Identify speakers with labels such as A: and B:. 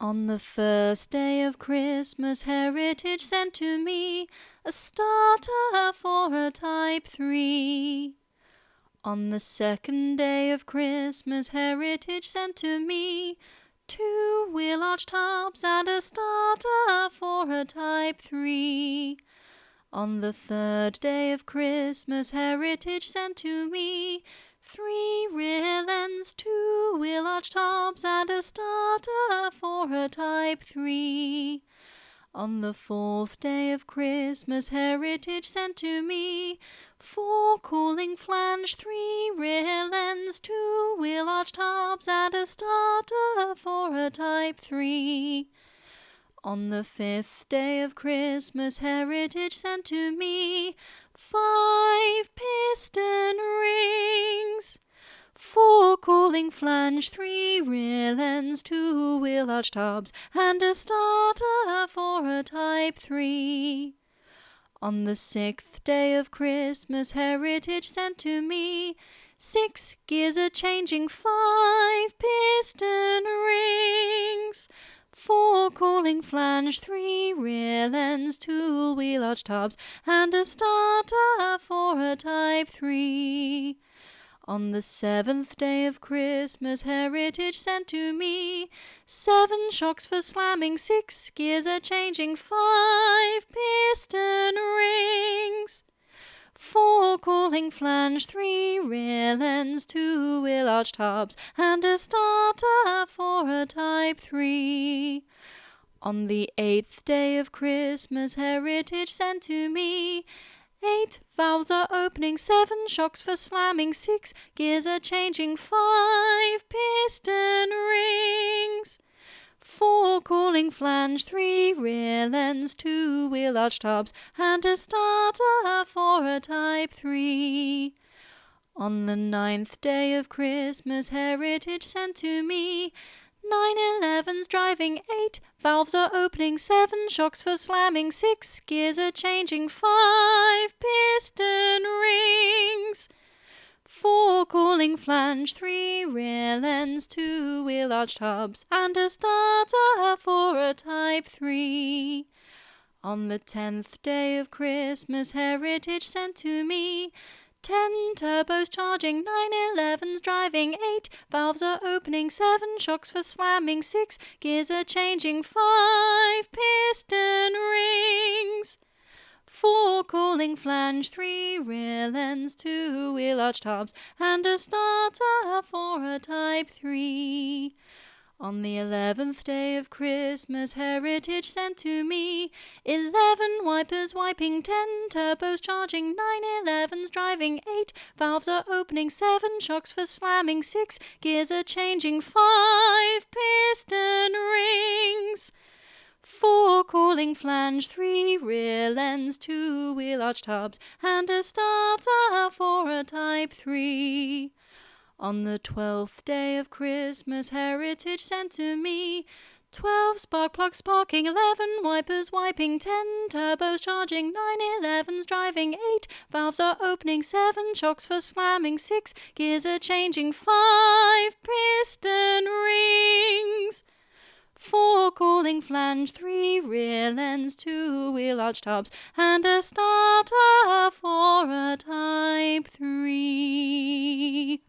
A: On the first day of Christmas, Heritage sent to me a starter for a Type 3. On the second day of Christmas, Heritage sent to me 2 wheel arch tops and a starter for a Type 3. On the third day of Christmas, Heritage sent to me 3 rear ends, 2 wheel arch tops and a starter for a Type 3. On the fourth day of Christmas, Heritage sent to me 4 cooling flange, 3 rear ends, 2 wheel arch tops and a starter for a Type 3. On the fifth day of Christmas, Heritage sent to me 5 piston rings, 4 cooling flange, 3 rear ends, 2 wheel arch tops and a starter for a Type 3. On the sixth day of Christmas, Heritage sent to me 6 gears a-changing, 5 piston rings, 4 cooling flange, 3 rear ends, 2 wheel arch tops and a starter for a Type 3. On the seventh day of Christmas, Heritage sent to me 7 shocks for slamming, 6 gears a-changing, 5 piston rings, 4 cooling flange, 3 rear ends, 2 wheel arch tops and a starter for a Type 3. On the eighth day of Christmas, Heritage sent to me 8 valves are opening, 7 shocks for slamming, 6 gears are changing, 5 piston rings, 4 cooling flange, 3 rear ends, 2 wheel arch tops and a starter for a Type 3. On the ninth day of Christmas, Heritage sent to me 9 11s driving, 8 valves are opening, 7 shocks for slamming, 6 gears are changing, 5 piston rings, 4 cooling flange, 3 rear ends, 2 wheel arch tops and a starter for a Type 3. On the 10th day of Christmas, Heritage sent to me 10 turbos charging, 9 11s driving, 8 valves are opening, 7 shocks for slamming, 6 gears are changing, 5 piston rings, 4 cooling flange, 3 rear ends, 2 wheel arch tops and a starter for a Type 3. On the 11th day of Christmas, Heritage sent to me 11 wipers wiping, 10 turbos charging, 9 11s driving, 8 valves are opening, 7 shocks for slamming, 6 gears are changing, 5 piston rings, 4 cooling flange, 3 rear ends, 2 wheel arch tops and a starter for a Type 3. On the 12th day of Christmas, Heritage sent to me 12 spark plugs sparking, 11 wipers wiping, 10 turbos charging, 9 11s driving, 8 valves are opening, 7 shocks for slamming, 6 gears are changing, 5 piston rings, 4 cooling flange, 3 rear ends, 2 wheel arch tops and a starter for a Type 3.